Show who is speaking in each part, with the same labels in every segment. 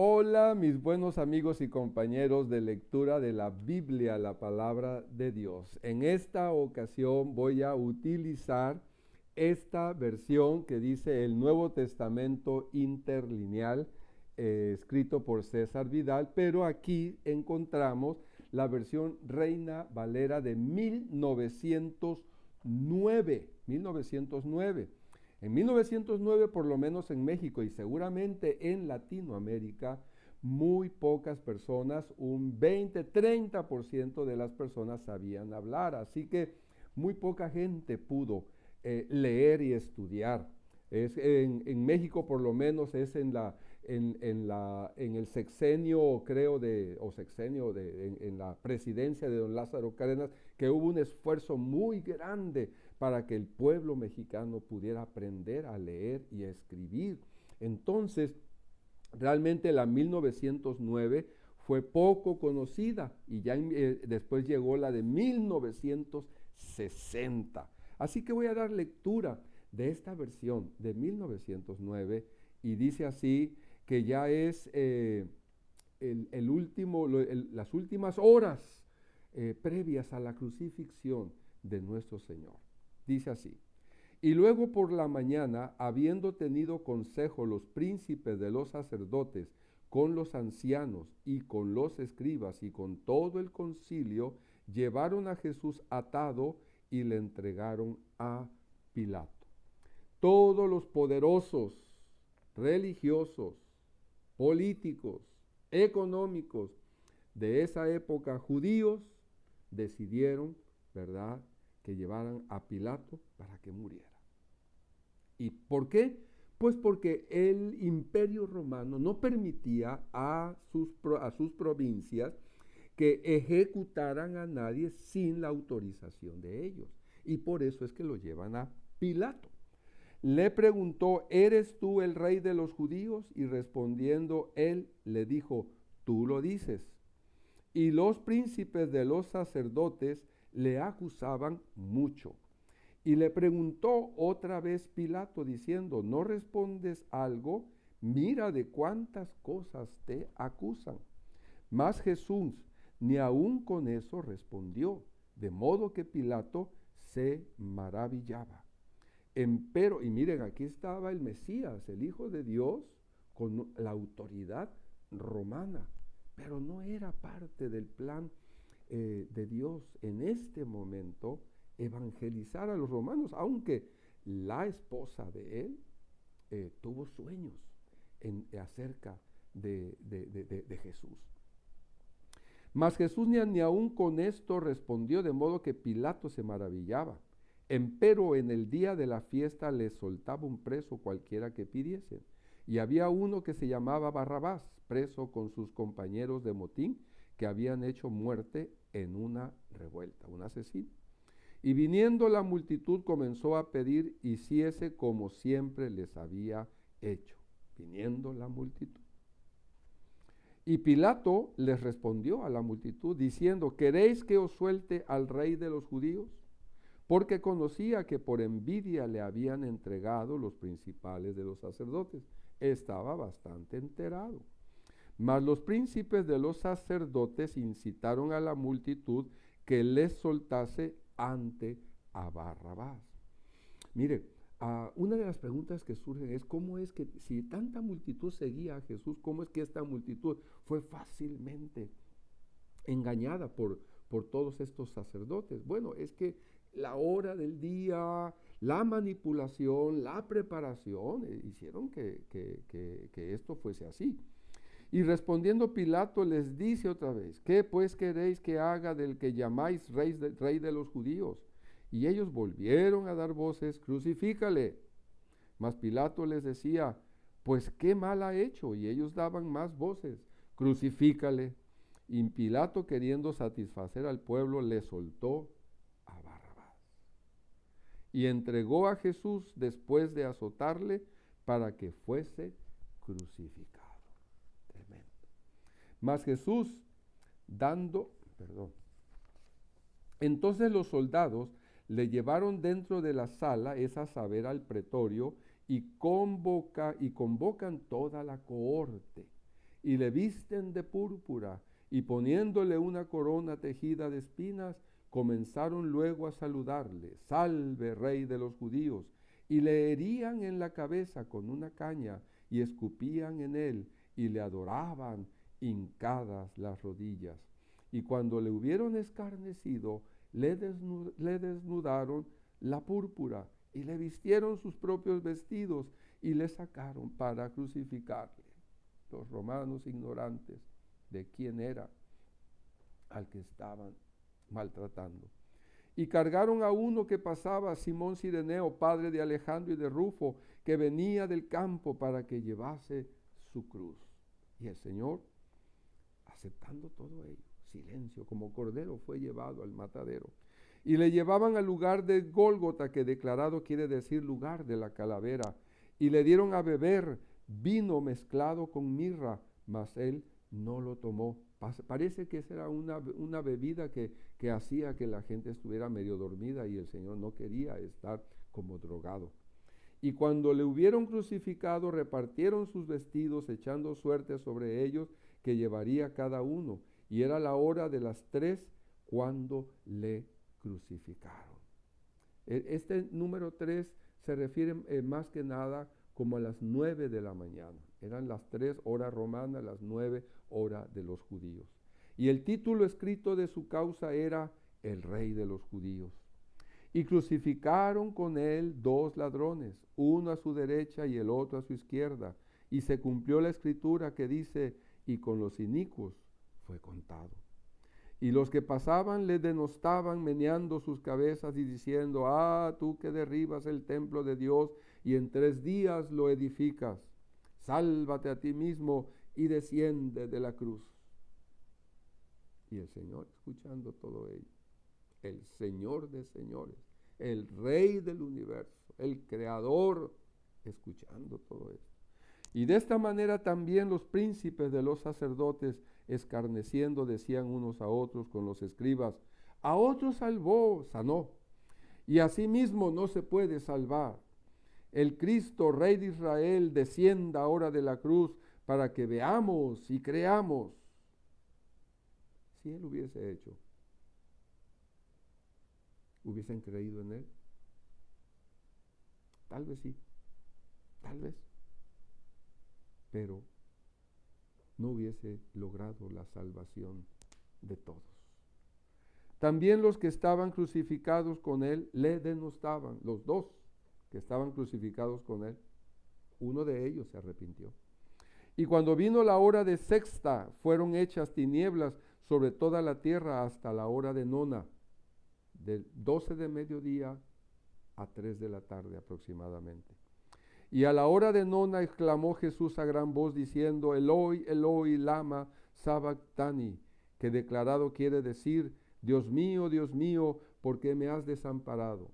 Speaker 1: Hola, mis buenos amigos y compañeros de lectura de la Biblia, la palabra de Dios. En esta ocasión voy a utilizar esta versión que dice el Nuevo Testamento interlineal, escrito por César Vidal, pero aquí encontramos la versión Reina Valera de 1909. 1909. En 1909, por lo menos en México y seguramente en Latinoamérica, muy pocas personas, un 20-30% de las personas sabían hablar, así que muy poca gente pudo leer y estudiar. En México por lo menos es en el sexenio, creo, en la presidencia de don Lázaro Cárdenas, que hubo un esfuerzo muy grande para que el pueblo mexicano pudiera aprender a leer y a escribir. Entonces, realmente la 1909 fue poco conocida y ya después llegó la de 1960. Así que voy a dar lectura de esta versión de 1909 y dice así que ya es las últimas horas previas a la crucifixión de nuestro Señor. Dice así: y luego por la mañana, habiendo tenido consejo los príncipes de los sacerdotes con los ancianos y con los escribas y con todo el concilio, llevaron a Jesús atado y le entregaron a Pilato. Todos los poderosos, religiosos, políticos, económicos de esa época, judíos, decidieron, ¿verdad?, que llevaran a Pilato para que muriera. ¿Y por qué? Pues porque el imperio romano no permitía a sus provincias que ejecutaran a nadie sin la autorización de ellos. Y por eso es que lo llevan a Pilato. Le preguntó: ¿eres tú el rey de los judíos? Y respondiendo él le dijo: tú lo dices. Y los príncipes de los sacerdotes le acusaban mucho. Y le preguntó otra vez Pilato diciendo: ¿no respondes algo? Mira de cuántas cosas te acusan. Mas Jesús ni aun con eso respondió, de modo que Pilato se maravillaba. Empero, y miren, aquí estaba el Mesías, el Hijo de Dios, con la autoridad romana, pero no era parte del plan de Dios en este momento evangelizar a los romanos, aunque la esposa de él tuvo sueños acerca de Jesús. Mas Jesús ni aun con esto respondió, de modo que Pilato se maravillaba. Empero en el día de la fiesta les soltaba un preso cualquiera que pidiesen. Y había uno que se llamaba Barrabás, preso con sus compañeros de motín, que habían hecho muerte en una revuelta, un asesino. Y viniendo la multitud comenzó a pedir hiciese como siempre les había hecho. Viniendo la multitud. Y Pilato les respondió a la multitud diciendo: ¿queréis que os suelte al rey de los judíos? Porque conocía que por envidia le habían entregado los principales de los sacerdotes. Estaba bastante enterado. Mas los príncipes de los sacerdotes incitaron a la multitud que les soltase ante a Barrabás. Mire, una de las preguntas que surgen es: ¿cómo es que si tanta multitud seguía a Jesús, cómo es que esta multitud fue fácilmente engañada por todos estos sacerdotes? Bueno, es que la hora del día, la manipulación, la preparación hicieron que esto fuese así. Y respondiendo Pilato les dice otra vez: ¿qué pues queréis que haga del que llamáis rey de los judíos? Y ellos volvieron a dar voces: crucifícale. Mas Pilato les decía: pues qué mal ha hecho. Y ellos daban más voces: crucifícale. Y Pilato, queriendo satisfacer al pueblo, le soltó a Barrabás. Y entregó a Jesús después de azotarle para que fuese crucificado. Tremendo. Mas Jesús entonces los soldados le llevaron dentro de la sala, es a saber, al pretorio, y convocan toda la cohorte. y le visten de púrpura, y poniéndole una corona tejida de espinas, comenzaron luego a saludarle: salve, rey de los judíos. Y le herían en la cabeza con una caña, y escupían en él, y le adoraban hincadas las rodillas. Y cuando le hubieron escarnecido, le desnudaron la púrpura, y le vistieron sus propios vestidos, y le sacaron para crucificarle. Los romanos, ignorantes de quién era al que estaban maltratando. Y cargaron a uno que pasaba, Simón Cireneo, padre de Alejandro y de Rufo, que venía del campo, para que llevase su cruz. Y el Señor, aceptando todo ello, silencio, como cordero fue llevado al matadero. Y le llevaban al lugar de Gólgota, que declarado quiere decir lugar de la calavera, y le dieron a beber vino mezclado con mirra, mas él no lo tomó. Parece que esa era una bebida que hacía que la gente estuviera medio dormida, y el Señor no quería estar como drogado. Y cuando le hubieron crucificado, repartieron sus vestidos, echando suerte sobre ellos que llevaría cada uno. Y era la hora de las 3 cuando le crucificaron. Este número 3 se refiere más que nada como a las 9 de la mañana. Eran las 3 horas romanas, las 9 horas de los judíos. Y el título escrito de su causa era El Rey de los Judíos. Y crucificaron con él 2 ladrones, uno a su derecha y el otro a su izquierda. Y se cumplió la escritura que dice: y con los inicuos fue contado. Y los que pasaban le denostaban, meneando sus cabezas y diciendo: ah, tú que derribas el templo de Dios y en 3 días lo edificas, sálvate a ti mismo y desciende de la cruz. Y el Señor, escuchando todo ello, el Señor de señores, el Rey del universo, el Creador, escuchando todo esto. Y de esta manera también los príncipes de los sacerdotes, escarneciendo, decían unos a otros con los escribas: a otros salvó, sanó, y a sí mismo no se puede salvar. El Cristo, Rey de Israel, descienda ahora de la cruz, para que veamos y creamos. Si él hubiese hecho, ¿hubiesen creído en él? Tal vez sí, tal vez, pero no hubiese logrado la salvación de todos. También los que estaban crucificados con él le denostaban, los 2 que estaban crucificados con él. Uno de ellos se arrepintió. Y cuando vino la hora de sexta, fueron hechas tinieblas sobre toda la tierra hasta la hora de nona, del 12 de mediodía a 3 de la tarde aproximadamente. Y a la hora de nona exclamó Jesús a gran voz diciendo: Eloi, Eloi, lama sabactani, que declarado quiere decir: Dios mío, ¿por qué me has desamparado?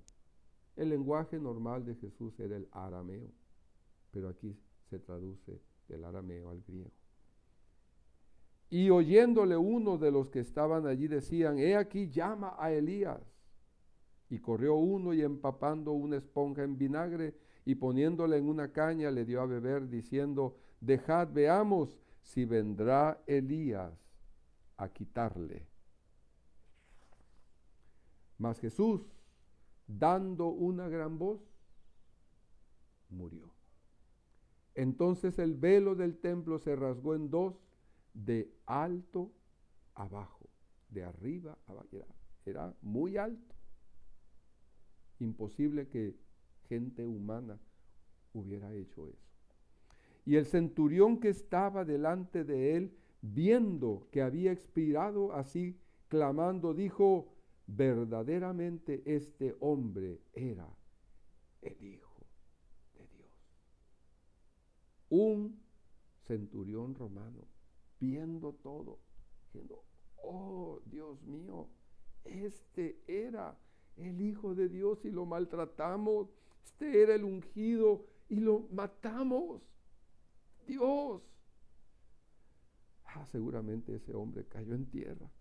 Speaker 1: El lenguaje normal de Jesús era el arameo, pero aquí se traduce del arameo al griego. Y oyéndole uno de los que estaban allí decían: he aquí, llama a Elías. Y corrió uno y empapando una esponja en vinagre y poniéndola en una caña le dio a beber, diciendo: dejad, veamos si vendrá Elías a quitarle. Mas Jesús, dando una gran voz, murió. Entonces el velo del templo se rasgó en 2, de alto abajo, de arriba abajo. Era muy alto. Imposible que gente humana hubiera hecho eso. Y el centurión que estaba delante de él, viendo que había expirado así, clamando, dijo: verdaderamente este hombre era el Hijo de Dios. Un centurión romano, viendo todo, diciendo: oh, Dios mío, este era el Hijo de Dios y lo maltratamos. Este era el ungido y lo matamos. Dios. Seguramente ese hombre cayó en tierra,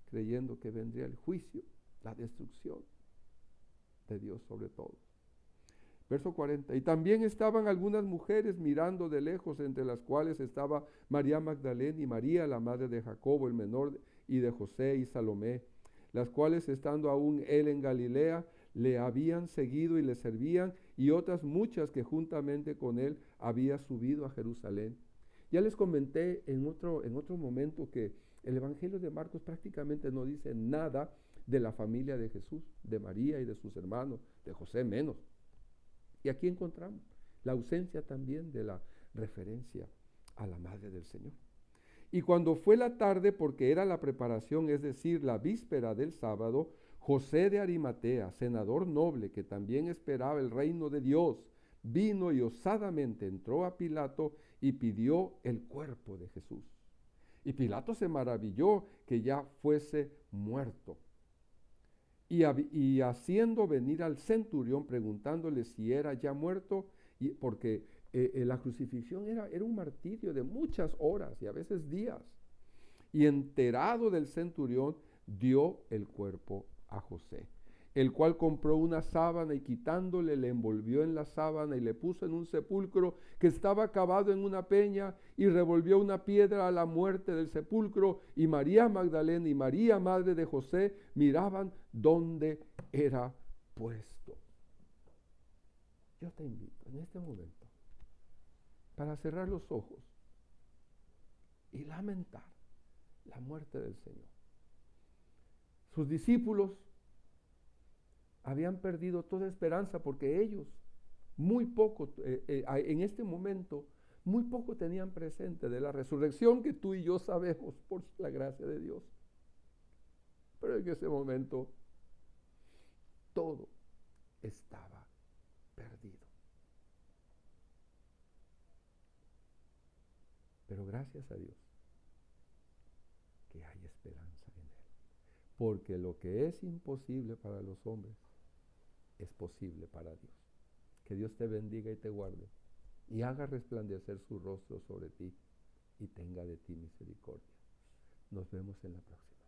Speaker 1: creyendo que vendría el juicio, la destrucción de Dios sobre todo. Verso 40. Y también estaban algunas mujeres mirando de lejos, entre las cuales estaba María Magdalena y María, la madre de Jacobo el menor, y de José y Salomé, las cuales estando aún él en Galilea, le habían seguido y le servían, y otras muchas que juntamente con él había subido a Jerusalén. Ya les comenté en otro momento que el Evangelio de Marcos prácticamente no dice nada de la familia de Jesús, de María y de sus hermanos, de José menos. Y aquí encontramos la ausencia también de la referencia a la madre del Señor. Y cuando fue la tarde, porque era la preparación, es decir, la víspera del sábado, José de Arimatea, senador noble que también esperaba el reino de Dios, vino y osadamente entró a Pilato y pidió el cuerpo de Jesús. Y Pilato se maravilló que ya fuese muerto. Y haciendo venir al centurión, preguntándole si era ya muerto, porque la crucifixión era un martirio de muchas horas y a veces días. Y enterado del centurión, dio el cuerpo a José, el cual compró una sábana y quitándole le envolvió en la sábana y le puso en un sepulcro que estaba cavado en una peña, y revolvió una piedra a la muerte del sepulcro, y María Magdalena y María, madre de José, miraban dónde era puesto. Yo te invito en este momento para cerrar los ojos y lamentar la muerte del Señor. Sus discípulos habían perdido toda esperanza porque ellos muy poco, en este momento, muy poco tenían presente de la resurrección que tú y yo sabemos por la gracia de Dios. Pero en ese momento todo estaba perdido. Pero gracias a Dios que hay esperanza en Él. Porque lo que es imposible para los hombres es posible para Dios. Que Dios te bendiga y te guarde y haga resplandecer su rostro sobre ti y tenga de ti misericordia. Nos vemos en la próxima.